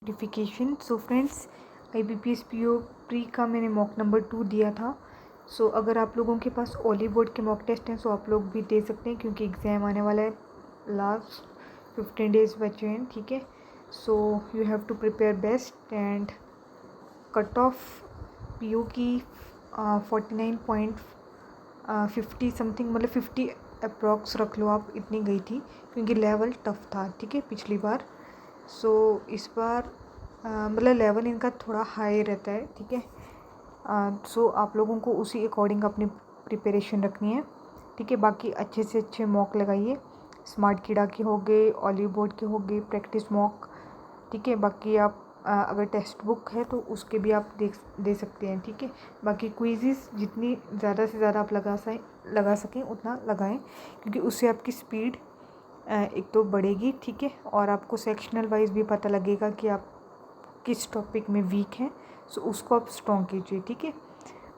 Notification. So friends, IBPS PO pre का मैंने mock number 2 दिया था। सो अगर आप लोगों के पास ओली बोर्ड के मॉक टेस्ट हैं सो आप लोग भी दे सकते हैं, क्योंकि एग्ज़ाम आने वाला है। लास्ट 15 डेज़ बचे हैं, ठीक है। So you have to prepare best and cut off PO की 49.50 समथिंग, मतलब 50 अप्रॉक्स रख लो आप, इतनी गई थी क्योंकि लेवल टफ था, ठीक है, पिछली बार। सो इस बार मतलब लेवल इनका थोड़ा हाई रहता है, ठीक है। सो आप लोगों को उसी अकॉर्डिंग अपनी प्रिपरेशन रखनी है, ठीक है। बाकी अच्छे से अच्छे मॉक लगाइए, स्मार्ट कीड़ा के हो गए, ऑलिव बोर्ड के हो गए, प्रैक्टिस मॉक, ठीक है। बाकी आप अगर टेक्स्ट बुक है तो उसके भी आप दे सकते हैं, ठीक है। बाकी क्विज़ेस जितनी ज़्यादा से ज़्यादा आप लगा सकें उतना लगाएं, क्योंकि उससे आपकी स्पीड एक तो बढ़ेगी, ठीक है, और आपको सेक्शनल वाइज भी पता लगेगा कि आप किस टॉपिक में वीक हैं। सो उसको आप स्ट्रॉन्ग कीजिए, ठीक है।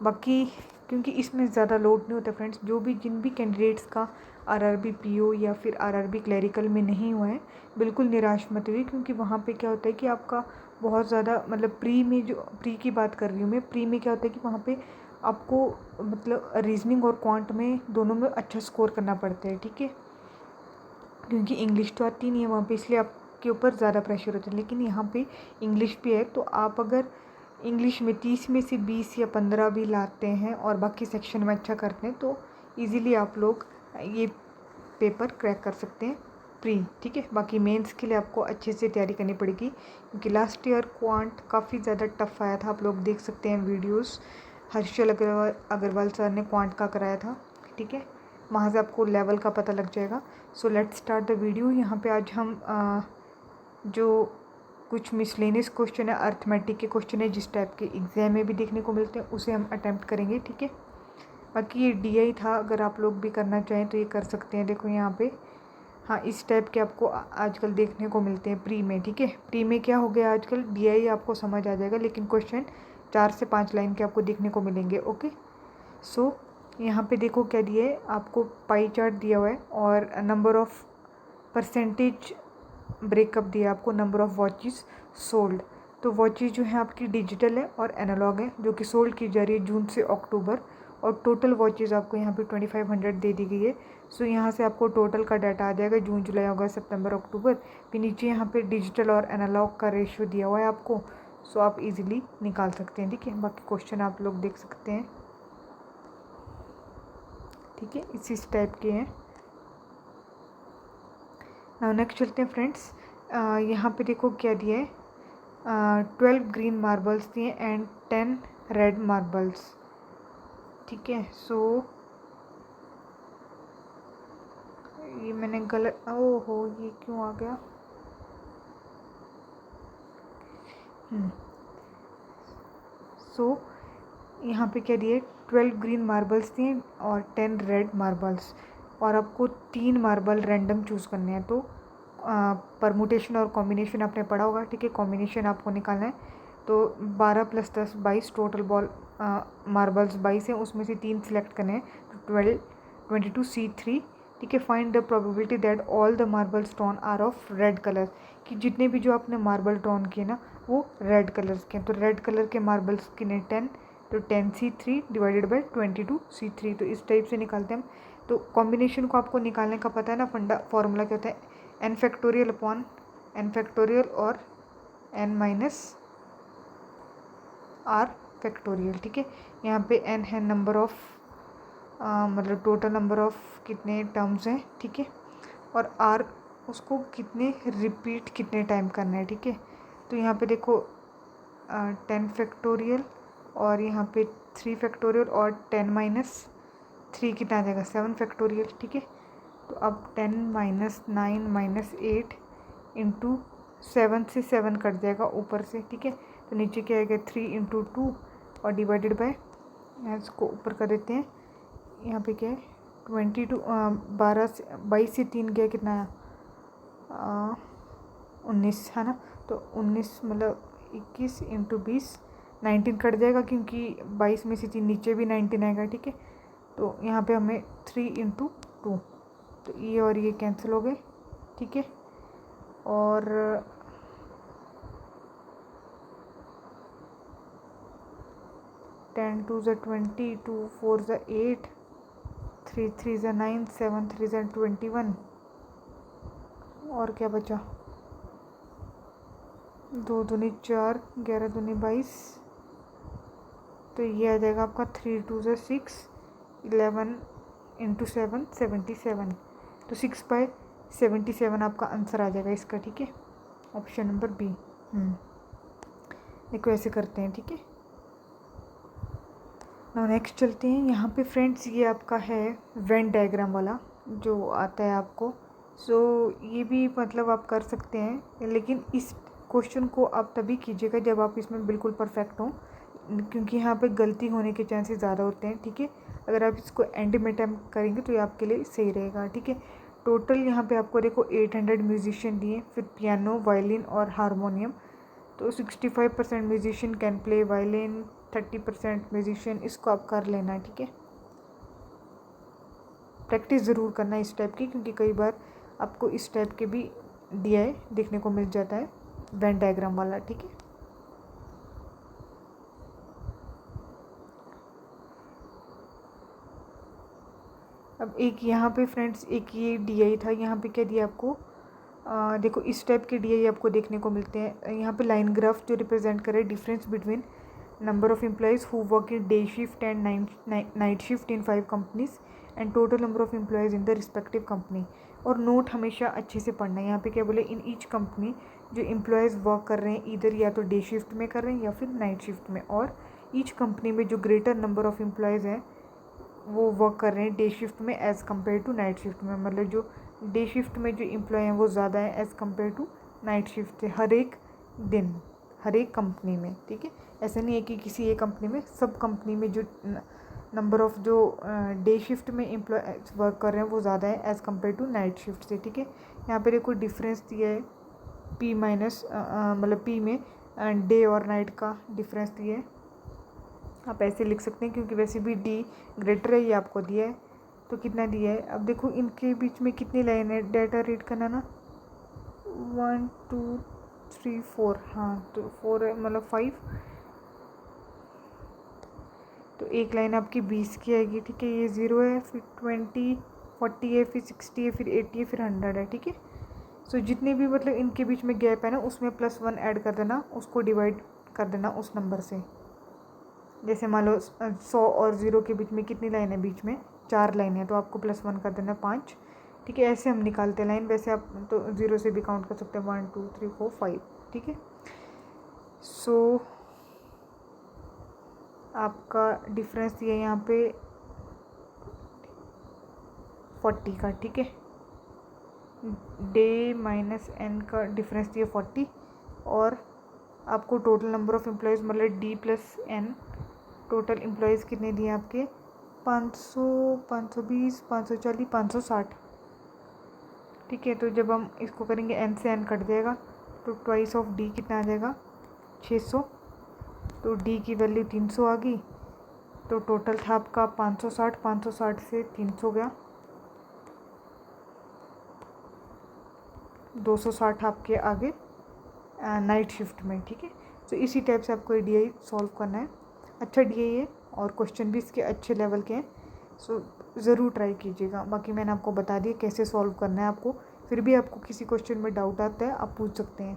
बाकी क्योंकि इसमें ज़्यादा लोड नहीं होता फ्रेंड्स, जिन भी कैंडिडेट्स का RRB PO या फिर RRB क्लैरिकल में नहीं हुआ है, बिल्कुल निराश मत हुई, क्योंकि वहाँ पे क्या होता है कि आपका बहुत ज़्यादा, मतलब प्री की बात कर रही हूँ मैं, प्री में क्या होता है कि वहाँ पे आपको मतलब रीजनिंग और क्वांट में दोनों में अच्छा स्कोर करना पड़ता है, ठीक है। क्योंकि इंग्लिश तो आती नहीं है वहाँ पे, इसलिए आपके ऊपर ज़्यादा प्रेशर होता है। लेकिन यहाँ पे इंग्लिश भी है, तो आप अगर इंग्लिश में 30 में से 20 या 15 भी लाते हैं और बाकी सेक्शन में अच्छा करते हैं तो इजीली आप लोग ये पेपर क्रैक कर सकते हैं प्री, ठीक है। बाकी मेंस के लिए आपको अच्छे से तैयारी करनी पड़ेगी, क्योंकि लास्ट ईयर क्वांट काफ़ी ज़्यादा टफ आया था। आप लोग देख सकते हैं वीडियोस, हर्षल अग्रवाल सर ने क्वांट का कराया था, ठीक है। वहाँ से आपको लेवल का पता लग जाएगा। So let's start the video. यहाँ पे आज हम जो कुछ मिसलेनियस क्वेश्चन है, अर्थमेटिक के क्वेश्चन है, जिस टाइप के एग्जाम में भी देखने को मिलते हैं, उसे हम अटैम्प्ट करेंगे, ठीक है। बाकी ये DI था, अगर आप लोग भी करना चाहें तो ये कर सकते हैं। देखो यहाँ पे, हाँ, इस टाइप के आपको आजकल देखने को मिलते हैं प्री में, ठीक है। प्री में क्या हो गया आजकल, DI आपको समझ आ जाएगा, लेकिन क्वेश्चन 4 से 5 लाइन के आपको देखने को मिलेंगे, ओके। सो यहाँ पे देखो क्या दिया है आपको, पाई चार्ट दिया हुआ है और नंबर ऑफ परसेंटेज ब्रेकअप दिया आपको, नंबर ऑफ वॉचेस सोल्ड। तो वॉचेस जो है आपकी डिजिटल है और एनालॉग है, जो कि सोल्ड की जा रही है जून से अक्टूबर, और टोटल वॉचेस आपको यहाँ पे 2500 दे दी गई है। सो यहाँ से आपको टोटल का डाटा आ जाएगा, जून जुलाई अगस्त सितंबर अक्टूबर। फिर नीचे यहाँ पे डिजिटल और एनालॉग का रेशियो दिया हुआ है आपको, सो आप इजीली निकाल सकते हैं, ठीक है। बाकी क्वेश्चन आप लोग देख सकते हैं, ठीक है, इसी टाइप के हैं। नाउ नेक्स्ट चलते हैं फ्रेंड्स। यहाँ पे देखो क्या दिया है, 12 ग्रीन मार्बल्स दिए एंड 10 रेड मार्बल्स, ठीक है। सो ये मैंने गलत, ओहो ये क्यों आ गया, सो यहाँ पे क्या दिए, 12 ग्रीन मार्बल्स दिए और 10 रेड मार्बल्स, और आपको 3 मार्बल रैंडम चूज़ करने हैं। तो परमुटेशन और कॉम्बिनेशन आपने पढ़ा होगा, ठीक है। कॉम्बिनेशन आपको निकालना है, तो 12 + 10 22 टोटल बॉल मार्बल्स 22 हैं, उसमें से 3 सिलेक्ट करने हैं, तो 22 C3, ठीक है। Find the probability that all the marbles drawn are of red colour, कि जितने भी जो आपने मार्बल ड्रॉन किए ना वो रेड कलर्स के हैं। तो रेड कलर के मार्बल्स कितने, 10, तो 10C3 डिवाइडेड बाई 22C3, तो इस टाइप से निकालते हैं हम। तो कॉम्बिनेशन को आपको निकालने का पता है ना, फॉर्मूला क्या होता है, n factorial upon n factorial और n - r फैक्टोरियल, ठीक है। यहाँ पे n है नंबर ऑफ मतलब टोटल नंबर ऑफ कितने टर्म्स हैं, ठीक है, और r उसको कितने रिपीट कितने टाइम करना है, ठीक है। तो यहाँ पे देखो 10 फैक्टोरियल और यहाँ पे 3 फैक्टोरियल और 10 - 3 कितना आ जाएगा, 7 फैक्टोरियल, ठीक है। तो अब 10 - 9 - 8 इंटू 7 से 7 कट जाएगा ऊपर से, ठीक है। तो नीचे क्या आएगा, 3 × 2 और डिवाइडेड बाय, इसको ऊपर कर देते हैं, यहाँ पे क्या है 22, 22 से 3 गया कितना है, 19 है ना। तो 19 मतलब 21 × 20, 19 कट जाएगा, क्योंकि 22 में से 3 नीचे भी 19 आएगा, ठीक है। तो यहाँ पे हमें 3 × 2, तो ये और ये कैंसिल हो गए, ठीक है। और 10 2 ज़ा 20, 2 4 ज़ा 8, 3 3 ज़ा 9, 7 3 ज़ा 21, और क्या बचा, 2 दूनी 4, 11 दूनी 22, तो ये आ जाएगा आपका 3 2 ज़ा 6, 11 इंटू 7 77, तो 6/77 आपका आंसर आ जाएगा इसका, ठीक है, ऑप्शन नंबर बी। देखो ऐसे करते हैं, ठीक है। नाउ नेक्स्ट चलते हैं, यहाँ पे फ्रेंड्स ये आपका है वेन डायग्राम वाला जो आता है आपको। सो ये भी मतलब आप कर सकते हैं, लेकिन इस क्वेश्चन को आप तभी कीजिएगा जब आप इसमें बिल्कुल परफेक्ट हों, क्योंकि यहाँ पे गलती होने के चांसेस ज़्यादा होते हैं, ठीक है। अगर आप इसको एंड में टाइम करेंगे तो ये आपके लिए सही रहेगा, ठीक है। टोटल यहाँ पे आपको देखो 800 म्यूजिशियन दिए, फिर पियानो, वायलिन और हारमोनियम। तो 65% musician can play violin, 30% musician, इसको आप कर लेना है, ठीक है। प्रैक्टिस ज़रूर करना इस टाइप की, क्योंकि कई बार आपको इस टाइप के भी DI देखने को मिल जाता है, वेन डायग्राम वाला, ठीक है। अब एक यहाँ पे फ्रेंड्स एक ये DI था, यहाँ पे क्या दिया आपको, देखो इस टाइप के DI आपको देखने को मिलते हैं। यहाँ पे लाइन ग्राफ जो रिप्रेजेंट करे difference between number of employees who work in day shift and night shift in 5 companies and total number of employees in the respective company. और नोट हमेशा अच्छे से पढ़ना है। यहाँ पे क्या बोले, इन ईच कंपनी जो एम्प्लॉयज़ वर्क कर रहे हैं इधर या तो डे शिफ्ट में कर रहे हैं या फिर नाइट शिफ्ट में, और ईच कंपनी में जो ग्रेटर नंबर ऑफ एम्प्लॉयज़ हैं वो वर्क कर रहे हैं डे शिफ्ट में as compare to night shift में। मतलब जो डे शिफ्ट में जो एम्प्लॉय हैं वो ज़्यादा है as compare to night shift से, हर एक दिन, हर एक कंपनी में, ठीक है। ऐसा नहीं है कि किसी एक कंपनी में, सब कंपनी में जो नंबर ऑफ़ जो डे शिफ्ट में एम्प्लॉय वर्क कर रहे हैं वो ज़्यादा है as compare to night shift से, ठीक है। यहाँ पर देखो डिफरेंस दिया है P माइनस, मतलब P में डे और नाइट का डिफरेंस दिया है, आप ऐसे लिख सकते हैं, क्योंकि वैसे भी D ग्रेटर है, ये आपको दिया है, तो कितना दिया है। अब देखो इनके बीच में कितनी लाइन है, डाटा रीड करना ना, 1 2 3 4, हाँ तो 4 है, मतलब 5, तो एक लाइन आपकी 20 की आएगी, ठीक है। ये 0 है, फिर 20, 40 है, फिर 60 है, फिर 80 है, फिर 100 है, ठीक है। सो जितने भी मतलब इनके बीच में गैप है ना, उसमें +1 ऐड कर देना, उसको डिवाइड कर देना उस नंबर से। जैसे मान लो 100 और 0 के बीच में कितनी लाइन है, बीच में 4 लाइन है, तो आपको +1 कर देना 5, ठीक है। ऐसे हम निकालते हैं लाइन, वैसे आप तो 0 से भी काउंट कर सकते हैं, 1 2 3 4 5, ठीक है। सो आपका डिफरेंस दिया यहाँ पे 40 का, ठीक है। डे माइनस N का डिफरेंस दिया 40, और आपको टोटल नंबर ऑफ़ एम्प्लॉयज़ मतलब D + N, टोटल एम्प्लॉयज़ कितने दिए आपके, 500, 520, 540, 560, ठीक है। तो जब हम इसको करेंगे N से N कट जाएगा, तो ट्वाइस ऑफ D कितना आ जाएगा, 600, तो D की वैल्यू 300 आ गई, तो टोटल था आपका 560, 560 से 300 गया, 260 आपके आगे नाइट शिफ्ट में, ठीक है। तो इसी टाइप से आपको DI सॉल्व करना है। अच्छा DI है और क्वेश्चन भी इसके अच्छे लेवल के हैं, सो ज़रूर ट्राई कीजिएगा। बाकी मैंने आपको बता दिया कैसे सॉल्व करना है आपको। फिर भी आपको किसी क्वेश्चन में डाउट आता है आप पूछ सकते हैं,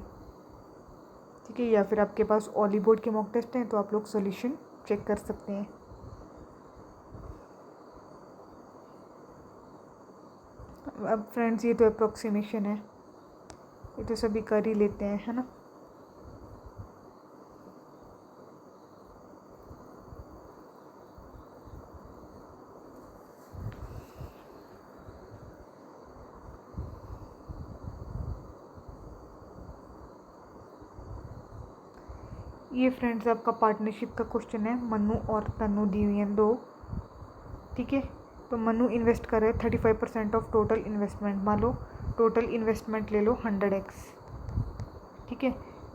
ठीक है। या फिर आपके पास ऑली बोर्ड के मॉक टेस्ट हैं तो आप लोग सोल्यूशन चेक कर सकते हैं। अब फ्रेंड्स ये तो अप्रोक्सीमेशन है, ये तो सभी कर ही लेते हैं, है ना। ये फ्रेंड्स आपका पार्टनरशिप का क्वेश्चन है, मनु और तनु दी हुई हैं 2, ठीक है। तो मनु इन्वेस्ट कर रहे हैं 35% ऑफ टोटल इन्वेस्टमेंट, मान लो टोटल इन्वेस्टमेंट ले लो 100x, ठीक है।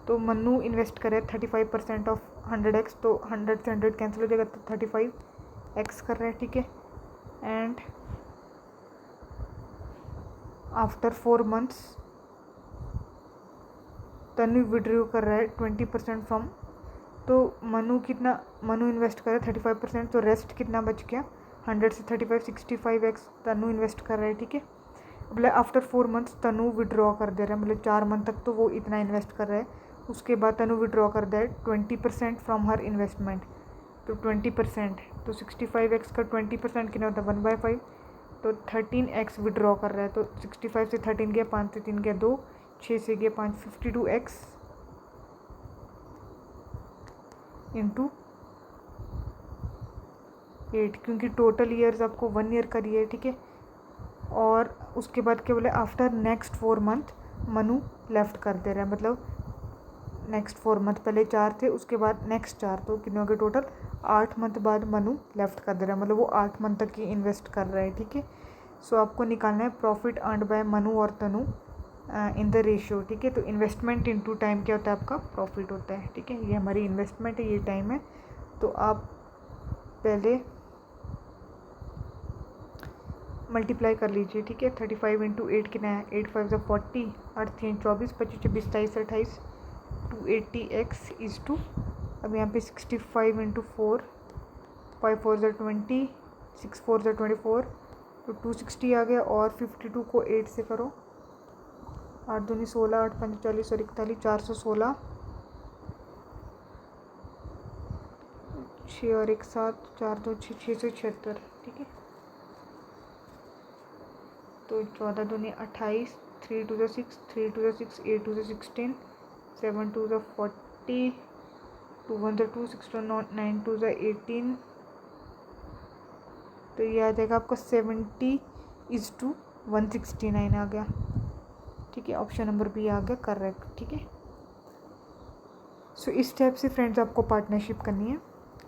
तो मनु इन्वेस्ट कर रहे हैं 35% ऑफ 100x, तो 100 से 100 कैंसिल हो जाएगा, तो 35x कर रहे हैं, ठीक है। And after 4 months Tanu withdraw कर रहा है 20% फ्रॉम तो मनु इन्वेस्ट करे 35%, तो रेस्ट कितना बच गया 100 से 35 65x तनु इन्वेस्ट कर रहा है, ठीक है। मतलब आफ्टर 4 मंथ्स तनु विड्रॉ कर दे रहा है, मतलब 4 मंथ तक तो वो इतना इन्वेस्ट कर रहा है, उसके बाद तनु विड्रॉ कर दे 20% फ्रॉम हर इन्वेस्टमेंट। तो 20%, तो 65x का 20% कितना होता है 1/5, तो 13x विड्रॉ कर रहा है। तो 65 से 13 गया 5 से 3 गया 2, 6 से गया 5, 52x इंटू 8, क्योंकि टोटल ईयर्स आपको 1 ईयर का दिया है, ठीक है। और उसके बाद क्या बोले after next 4 month Manu left कर दे रहा है, मतलब नेक्स्ट 4 मंथ, पहले 4 थे उसके बाद नेक्स्ट 4, तो कितने हो गए टोटल 8 मंथ बाद मनु लेफ्ट कर दे रहा है, मतलब वो 8 मंथ तक ही इन्वेस्ट कर रहा है, ठीक है। सो आपको निकालना है प्रॉफिट अर्न्ड बाय मनु और तनु इन द रेशियो, ठीक है। तो इन्वेस्टमेंट इनटू टाइम क्या होता है आपका प्रॉफिट होता है, ठीक है। ये हमारी इन्वेस्टमेंट है, ये टाइम है। तो आप पहले मल्टीप्लाई कर लीजिए, ठीक है। 35 इंटू 8 कितना है 8 5 ज़ा 40, 8 3 24, 25 26 27 28, 280x इज़ टू, अब यहाँ पे 65 इंटू 4, 5 4 ज़ा 20, 6 4 ज़ा 24, तो 260 आ गया। और 52 को 8 से करो, 8 दूनी 16, 8 5 40 और 41, 416, 6 और 1 7, 4 2 6, 676, ठीक है। तो 14 दूनी 28, 3 2 ज़ा 6, 3 2 ज़ा 6, 8 2 ज़ा 16, 7 2 ज़ा 40, 2 1 ज़ा 2, 6 2 9 2 ज़ा 18, तो ये आ जाएगा आपका 70:169 आ गया, ठीक है। ऑप्शन नंबर बी आ गया करेक्ट, ठीक है। सो इस टाइप से फ्रेंड्स आपको पार्टनरशिप करनी है।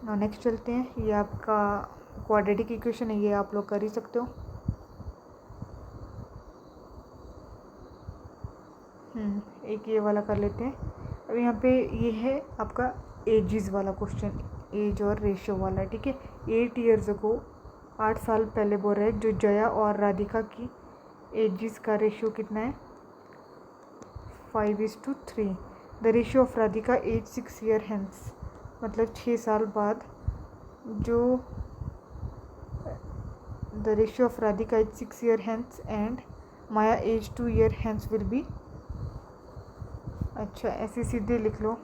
और नेक्स्ट चलते हैं, ये आपका क्वाड्रेटिक इक्वेशन है, ये आप लोग कर ही सकते हो। एक ये वाला कर लेते हैं। अब यहाँ पे ये है आपका एजिस वाला क्वेश्चन, एज और रेशियो वाला, ठीक है। 8 ईयर्स अगो, 8 साल पहले बोल रहे हैं जो जया और राधिका की एजिस का रेशियो कितना है 5:3। The ratio of Radhika age 6 year hence, मतलब 6 साल बाद जो the ratio of Radhika age 6 year hence and Maya age 2 year hence will be. अच्छा ऐसे सीधे लिख लो।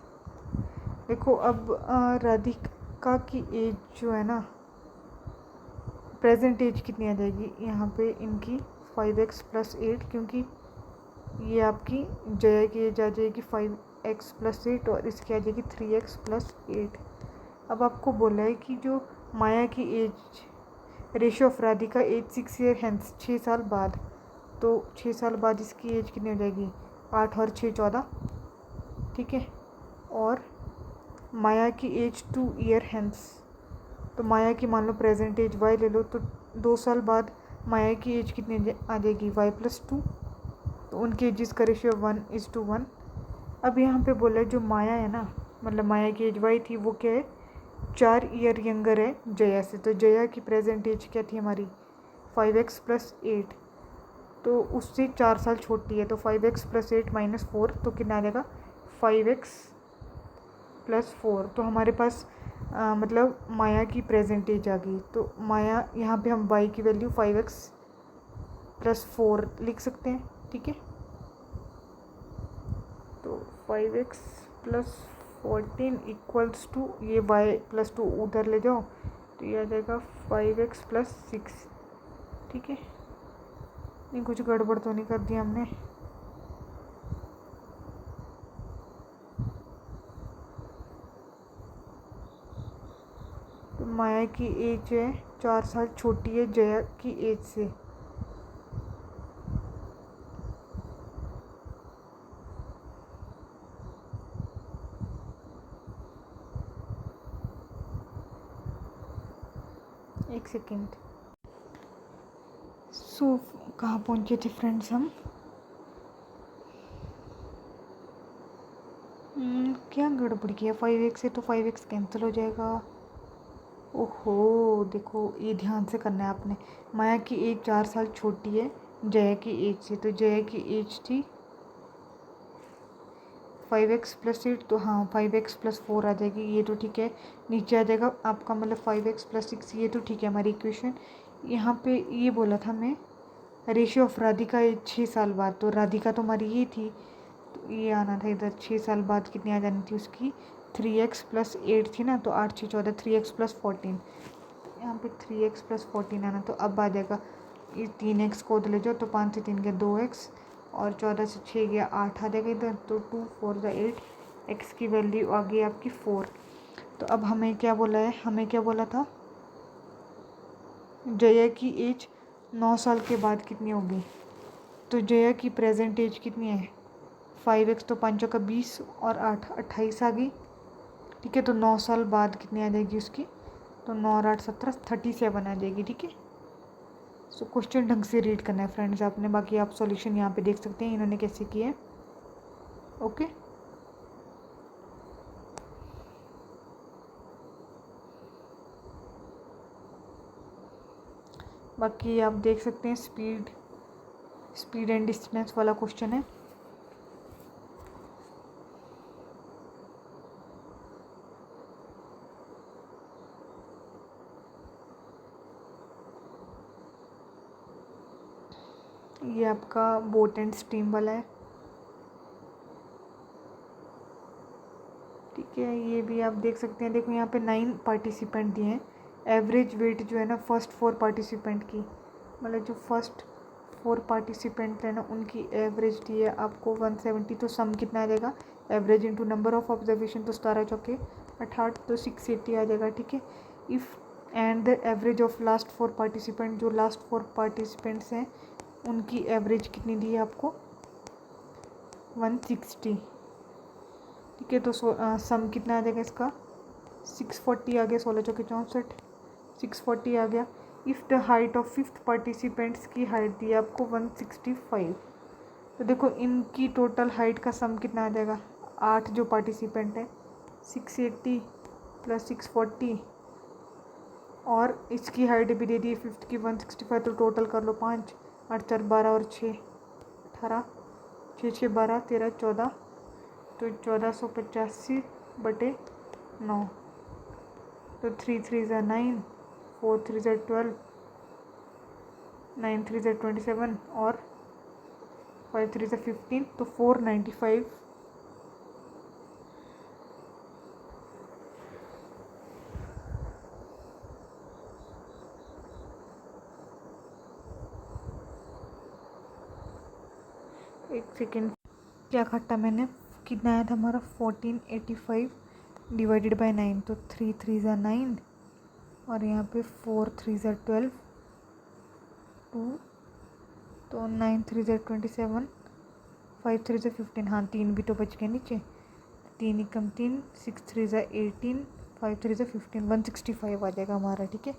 देखो अब राधिका की एज जो है ना, प्रेजेंट एज कितनी आ जाएगी यहाँ पे इनकी 5x + 8, क्योंकि ये आपकी जया की एज आ जाएगी 5x + 8 और इसकी आ जाएगी 3x + 8। अब आपको बोला है कि जो माया की age, ratio of Radhika age 6 year hence, 6 साल बाद, तो 6 साल बाद इसकी एज कितनी हो जाएगी 8 और 6 14, ठीक है। और माया की एज 2 ईयर हेंस, तो माया की मान लो प्रेजेंट एज y ले लो, तो 2 साल बाद माया की एज कितनी आ जाएगी y + 2, तो उनकी एजिस का रेशियो 1:1। अब यहाँ पे बोला है जो माया है ना, मतलब माया की एज y थी, वो क्या है 4 ईयर यंगर है जया से। तो जया की प्रेजेंट एज क्या थी हमारी 5x + 8, तो उससे 4 साल छोटी है, तो 5x + 8 - 4, तो कितना आ जाएगा 5x + 4। तो हमारे पास मतलब माया की प्रेजेंट एज आ गई। तो माया यहाँ पे हम y की वैल्यू 5x + 4 लिख सकते हैं, ठीक है। तो 5x + 14 = ये y + 2 उधर ले जाओ, तो ये आ जाएगा 5x + 6, ठीक है। नहीं कुछ गड़बड़ तो नहीं कर दिया हमने। तो माया की एज है 4 साल छोटी है जया की एज से। एक सेकेंड। सो कहाँ पहुँचे थे फ्रेंड्स हम? क्या गड़बड़ किया, 5x से तो 5x कैंसिल हो जाएगा। ओहो देखो ये ध्यान से करना है आपने। माया की एज 4 साल छोटी है जया की एज से, तो जया की एज थी 5x+8 तो हाँ 5x+4 आ जाएगी, ये तो ठीक है। नीचे आ जाएगा आपका मतलब 5x+6, ये तो ठीक है हमारी इक्वेशन। यहाँ पे ये बोला था मैं रेशियो ऑफ राधिका 6 साल बाद, तो राधिका तो हमारी ये थी, तो ये आना था इधर 6 साल बाद कितनी आ जानी थी उसकी 3x+8 थी ना, तो 8 6 14 3x+14, यहाँ पे 3x+14 आना, तो अब आ जाएगा ये 3x को उधर ले जाओ तो 5 से 3 गया 2x और 14 से 6 गया 8 आ जाएगा इधर, तो 2 4 8, x की वैल्यू आ गई आपकी 4। तो अब हमें क्या बोला है, हमें क्या बोला था जया की एज 9 साल के बाद कितनी होगी, तो जया की प्रेजेंट एज कितनी है 5x, तो 5 का 20 और 8 28 आ गई, ठीक है। तो 9 साल बाद कितनी आ जाएगी उसकी, तो 9 और 8 17 37 आ जाएगी, ठीक है। सो क्वेश्चन ढंग से रीड करना है फ्रेंड्स आपने, बाकी आप सॉल्यूशन यहाँ पे देख सकते हैं इन्होंने कैसे किया है, ओके। बाकी आप देख सकते हैं स्पीड एंड डिस्टेंस वाला क्वेश्चन है। ये आपका बोट एंड स्टीम वाला है, ठीक है। ये भी आप देख सकते हैं, देखो यहाँ पे 9 पार्टिसिपेंट दिए हैं। एवरेज वेट जो है ना फर्स्ट 4 पार्टिसिपेंट की, मतलब जो फर्स्ट 4 पार्टिसिपेंट है ना उनकी एवरेज दी है आपको 170, तो सम कितना आ जाएगा average into number of observation, तो 17 चौके 68, तो 680 आ जाएगा, ठीक है। If and the average of last 4 participant, जो लास्ट 4 पार्टिसिपेंट्स हैं उनकी एवरेज कितनी दी है आपको 160, ठीक है। तो सम कितना आ जाएगा इसका 640 आ गया, 16 चौके 64, 640 आ गया। If the height of 5th participants की हाइट दी है आपको 165, तो देखो इनकी टोटल हाइट का सम कितना आ जाएगा, 8 जो पार्टिसिपेंट है 680 + 640 और इसकी हाइट भी दे दी है 5th की 165, तो टोटल कर लो 5 8 4 12 और 6 18, 6 6 12 13 14, तो 1485/9, तो 3 3 ज़ा 9, 4 3 ज़ा 12, 9 3 ज़ा 27 और 5 3 ज़ा 15, तो 495। एक सेकेंड, क्या काटा मैंने, कितना आया था हमारा 1485 डिवाइडेड बाय 9, तो 3 3 ज़ा 9 और यहाँ पे 4 3 ज़ा 12 2, तो 9 3 ज़ा 27, 5 3 ज़ा 15, हाँ 3 भी तो बच गए नीचे, 3 एकम 3, 6 3 ज़ा 18, 5 3 ज़ा 15, 165 आ जाएगा हमारा, ठीक है।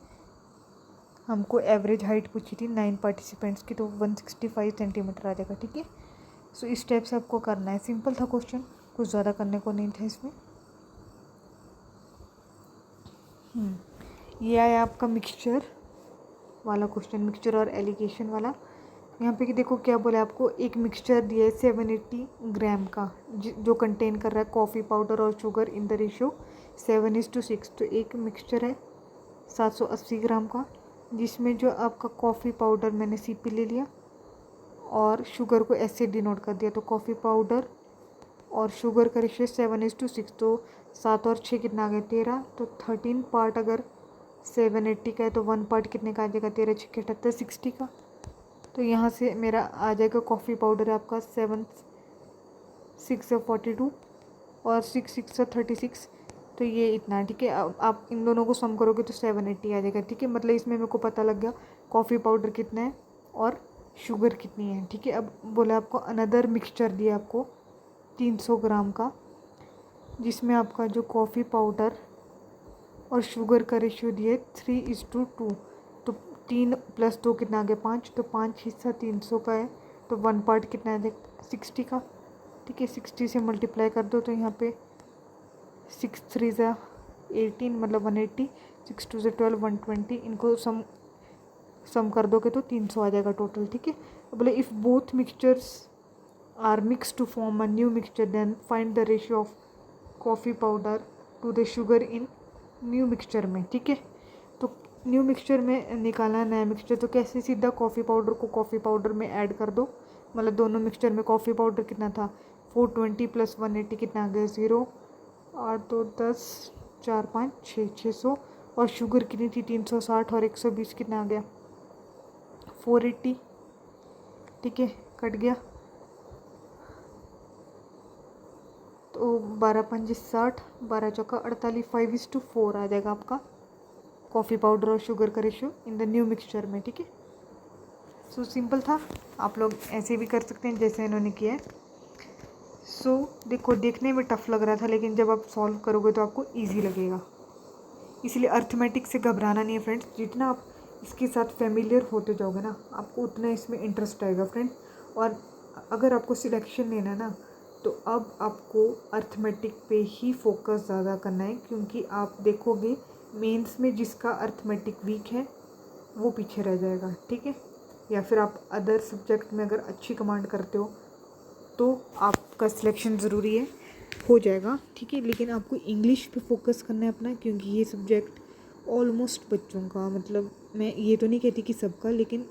हमको एवरेज हाइट पूछी थी 9 पार्टिसिपेंट्स की, तो 165 सेंटीमीटर आ जाएगा, ठीक है। सो इस टाइप से आपको करना है, सिंपल था क्वेश्चन, कुछ ज़्यादा करने को नहीं था इसमें। ये आया आपका मिक्सचर वाला क्वेश्चन, मिक्सचर और एलिगेशन वाला। यहाँ पे कि देखो क्या बोला आपको, एक मिक्सचर दिया है 780 ग्राम का जो कंटेन कर रहा है कॉफ़ी पाउडर और शुगर इन द रेशियो 7:6, तो एक मिक्सचर है 780 ग्राम का, जिसमें जो आपका कॉफ़ी पाउडर मैंने CP ले लिया और शुगर को S से डिनोट कर दिया, तो कॉफ़ी पाउडर और शुगर का रेशियो 7:6, तो 7 और 6 कितना आ गया 13, तो 13 पार्ट अगर 780 का है तो 1 पार्ट कितने का आ जाएगा 13 6 78 60 का। तो यहाँ से मेरा आ जाएगा कॉफ़ी पाउडर आपका 7 6 42 और 6 6 36, तो ये इतना, ठीक है। अब आप इन दोनों को सम करोगे तो 780 आ जाएगा, ठीक है। मतलब इसमें मेरे को पता लग गया कॉफ़ी पाउडर कितना है और शुगर कितनी है, ठीक है। अब बोला आपको अनदर मिक्सचर दिया आपको 300 ग्राम का, जिसमें आपका जो कॉफ़ी पाउडर और शुगर का रेशियो दिया 3:2, तो 3 + 2 कितना आ गया 5, तो 5 हिस्सा 300 का है, तो 1 पार्ट कितना आ जाएगा 60 का, ठीक है। 60 से मल्टीप्लाई कर दो, तो यहाँ पे 6 3 ज़ा 18 मतलब 180, 6 2 ज़ा 12 120, इनको सम कर दोगे तो 300 आ जाएगा टोटल, ठीक है। बोले if both mixtures are mixed to form a new mixture, then find the ratio of coffee powder to the sugar in new mixture में। ठीक है, तो न्यू मिक्सचर में निकालना है नया मिक्सचर, तो कैसे, सीधा कॉफ़ी पाउडर को कॉफ़ी पाउडर में ऐड कर दो। मतलब दोनों मिक्सचर में कॉफ़ी पाउडर कितना था 420 + 180 कितना आ गया 0, 8 2 10 4 5 6 600, और शुगर कितनी थी 360 और 120 कितना आ गया 480। ठीक है, कट गया तो 12 5 60, 12 चौका 48, 5:4 आ जाएगा आपका कॉफ़ी पाउडर और शुगर का ratio in the new mixture में। ठीक है, सो सिंपल था, आप लोग ऐसे भी कर सकते हैं जैसे इन्होंने किया है। सो देखो, देखने में टफ लग रहा था लेकिन जब आप सॉल्व करोगे तो आपको ईजी लगेगा। इसलिए अर्थमेटिक से घबराना नहीं है फ्रेंड्स, जितना आप इसके साथ फेमिलियर होते जाओगे ना आपको उतना इसमें इंटरेस्ट आएगा फ्रेंड। और अगर आपको सिलेक्शन लेना है ना तो अब आपको अर्थमेटिक पे ही फोकस ज़्यादा करना है, क्योंकि आप देखोगे मेंस में जिसका अर्थमेटिक वीक है वो पीछे रह जाएगा। ठीक है, या फिर आप अदर सब्जेक्ट में अगर अच्छी कमांड करते हो तो आपका सिलेक्शन ज़रूरी है, हो जाएगा। ठीक है, लेकिन आपको इंग्लिश पे फोकस करना है अपना, क्योंकि ये सब्जेक्ट ऑलमोस्ट बच्चों का, मतलब मैं ये तो नहीं कहती कि सबका, लेकिन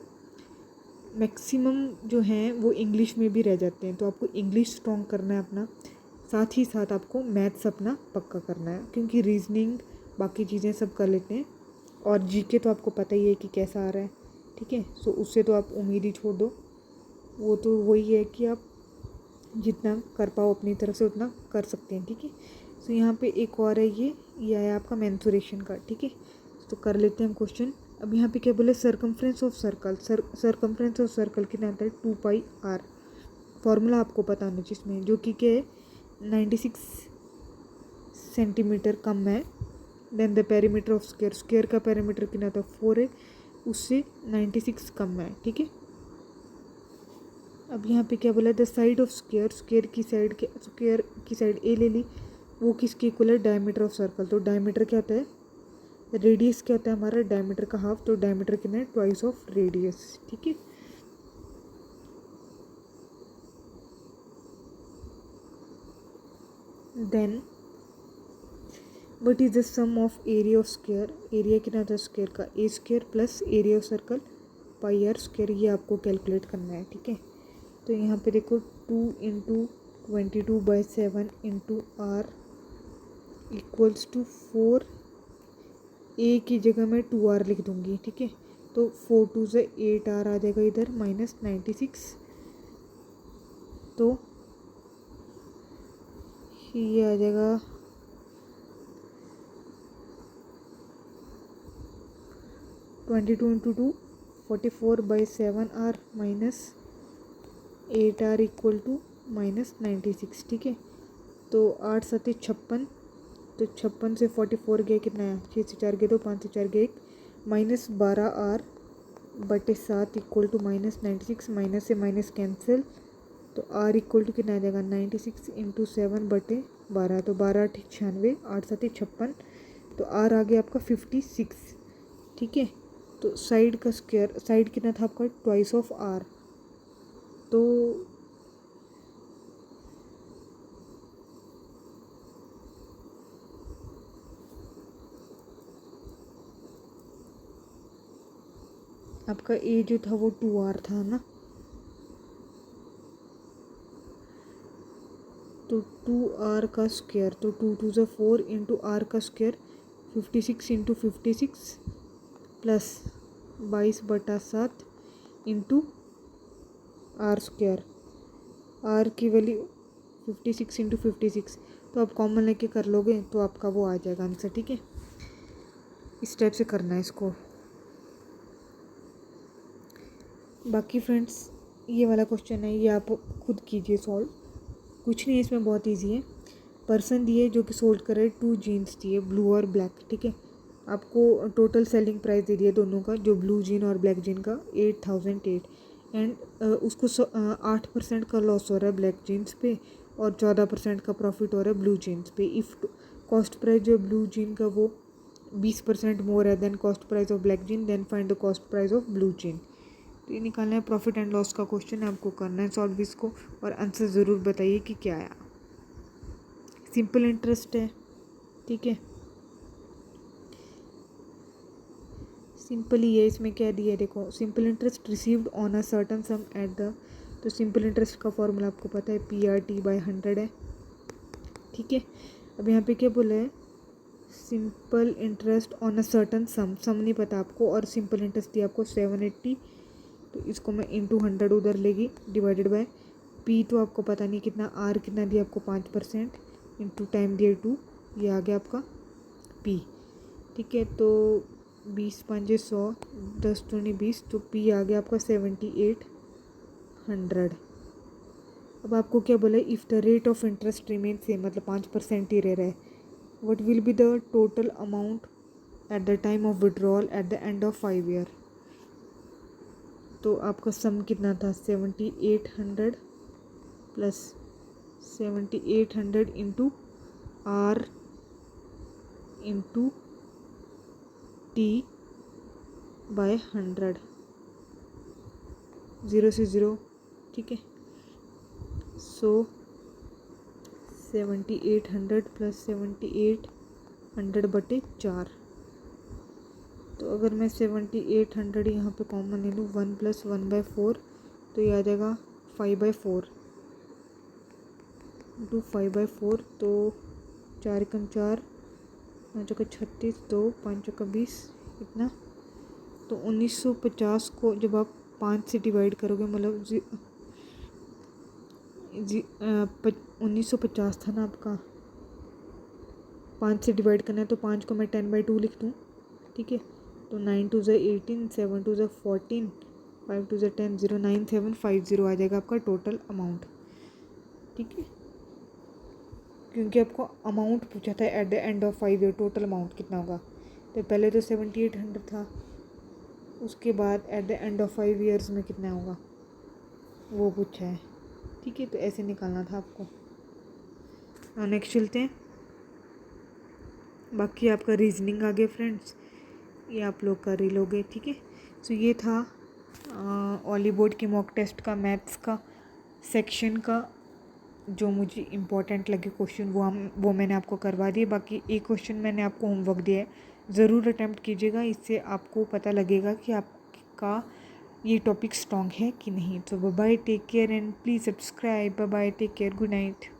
मैक्सिमम जो हैं वो इंग्लिश में भी रह जाते हैं। तो आपको इंग्लिश स्ट्रॉन्ग करना है अपना, साथ ही साथ आपको मैथ्स अपना पक्का करना है, क्योंकि रीजनिंग बाकी चीज़ें सब कर लेते हैं। और जीके तो आपको पता ही है कि कैसा आ रहा है। ठीक है, सो उससे तो आप उम्मीद ही छोड़ दो, वो तो वही है कि आप जितना कर पाओ अपनी तरफ से उतना कर सकते हैं। ठीक है, सो यहाँ पे एक और है, ये है आपका मेंसुरेशन का। ठीक है, तो कर लेते हैं हम क्वेश्चन। अब यहाँ पे क्या बोले, circumference of circle, circumference of circle कितना आता है 2πr। फॉर्मूला आपको पता होना चाहिए इसमें, जो कि क्या है 96 सेंटीमीटर कम है। Then the perimeter of square, square का पेरीमीटर कितना था 4 है, उससे 96 कम है। ठीक है, अब यहाँ पे क्या बोला, the side of square, square की साइड ए ले ली, वो किसके इक्वल है डायमीटर ऑफ सर्कल। तो डायमीटर क्या होता है, रेडियस क्या होता है हमारा डायमीटर का हाफ, तो डायमीटर कितना है ट्वाइस ऑफ रेडियस। ठीक है, then what is the sum of area of square, area कितना होता है स्क्वायर का A square plus area of circle πr square, ये आपको कैलकुलेट करना है। ठीक है, तो यहाँ पे देखो 2 × 22/7 × r इक्वल्स टू 4, ए की जगह मैं 2r लिख दूँगी। ठीक है, तो 4 2 से 8r आ जाएगा इधर माइनस 96, तो ये आ जाएगा 22 × 2 44/7r minus 8r equal to minus 96। ठीक है, तो 8 7 56, तो 56 से 44 गया कितना है 6 से 4 गए 2, 5 से 4 गए 1, minus 12r/7 equal to minus 96, minus से माइनस कैंसिल, तो r इक्वल टू कितना आ जाएगा 96 × 7/12, तो 12 × 96, 8 7 56, तो r आ गया आपका 56। ठीक है, तो साइड का स्क्वायर, साइड कितना था आपका ट्वाइस ऑफ r, तो आपका ए जो था वो 2r था ना, तो 2r का स्क्वायर, तो 2 2 से 4 × r का square 56 × 56 plus 22/7 × r square, r की वैल्यू 56 × 56, तो आप कॉमन लेके कर लोगे तो आपका वो आ जाएगा आंसर। ठीक है, इस टाइप से करना है इसको। बाकी फ्रेंड्स ये वाला क्वेश्चन है, ये आप खुद कीजिए सॉल्व, कुछ नहीं है इसमें, बहुत इजी है। पर्सन दिए जो कि सोल्ड कर रहे 2 जीन्स दिए ब्लू और ब्लैक। ठीक है, आपको टोटल सेलिंग प्राइस दे दिया दोनों का, जो ब्लू जीन और ब्लैक जीन का 8008, एंड उसको 8% का लॉस हो रहा है ब्लैक जीन्स पे और 14% का प्रॉफिट हो रहा है ब्लू जीन्स पे। इफ़ कॉस्ट प्राइस जो ब्लू जीन का वो 20% मोर है then cost price of black jean, then find the cost price of blue jean. तो ये निकालना है, प्रॉफिट एंड लॉस का क्वेश्चन है, आपको करना है सॉल्व इसको और आंसर ज़रूर बताइए कि क्या आया। सिंपल इंटरेस्ट है, ठीक है, सिंपल ही है। इसमें क्या दिया है देखो, simple interest received on a certain some at the, तो सिंपल इंटरेस्ट का फॉर्मूला आपको पता है PRT/100 है, ठीक है। अब यहाँ पे क्या बोला है, simple interest on a certain sum, sum नहीं पता आपको और सिंपल इंटरेस्ट दिया आपको 780, तो इसको मैं इंटू 100 उधर लेगी डिवाइडेड बाय P, तो आपको पता नहीं कितना, R कितना दिया आपको 5%, इंटू टाइम दिया 2, ये आ गया आपका P, ठीक है। तो 20 5 100, 10 दूनी 20, तो P आ गया आपका 7800। अब आपको क्या बोला है, if the rate of interest remain same, मतलब 5% ही रह रहा है, what will be the total amount at the time of withdrawal at the end of 5 year. तो आपका सम कितना था, 7800 plus 7800 into R into T/100, 0 से 0, ठीक है। सो 7800 प्लस 7800/4, तो अगर मैं 7800 यहाँ पे कॉमन ले लूँ, 1 + 1/4, तो ये आ जाएगा 5/4 इंटू 5/4, तो 4 कम 4, 5 का 36, 2 5 का 20, इतना। तो 1950 को जब आप 5 से डिवाइड करोगे, मतलब 1950 था ना आपका, 5 से डिवाइड करना है, तो 5 को मैं 10/2 लिख दूँ, ठीक है। तो 9 2 ज़ा 18, 7 2 ज़ा 14, 5 2 ज़ा 10, 09750 आ जाएगा आपका टोटल अमाउंट, ठीक है। क्योंकि आपको अमाउंट पूछा था at the end of 5 year, total amount कितना होगा, तो पहले तो 7800 था, उसके बाद at the end of 5 years में कितना होगा वो पूछा है, ठीक है। तो ऐसे निकालना था आपको। नेक्स्ट चलते हैं, बाकी आपका रीजनिंग आगे फ्रेंड्स, ये आप लोग कर ही लोगे, ठीक है। सो ये था ऑली बोर्ड के मॉक टेस्ट का मैथ्स का सेक्शन का जो मुझे इम्पोर्टेंट लगे क्वेश्चन, वो मैंने आपको करवा दिए। बाकी एक क्वेश्चन मैंने आपको होमवर्क दिया है, ज़रूर अटैम्प्ट कीजिएगा, इससे आपको पता लगेगा कि आपका ये टॉपिक स्ट्रॉन्ग है कि नहीं। तो bye bye, take care and please subscribe, bye bye, take care, good night.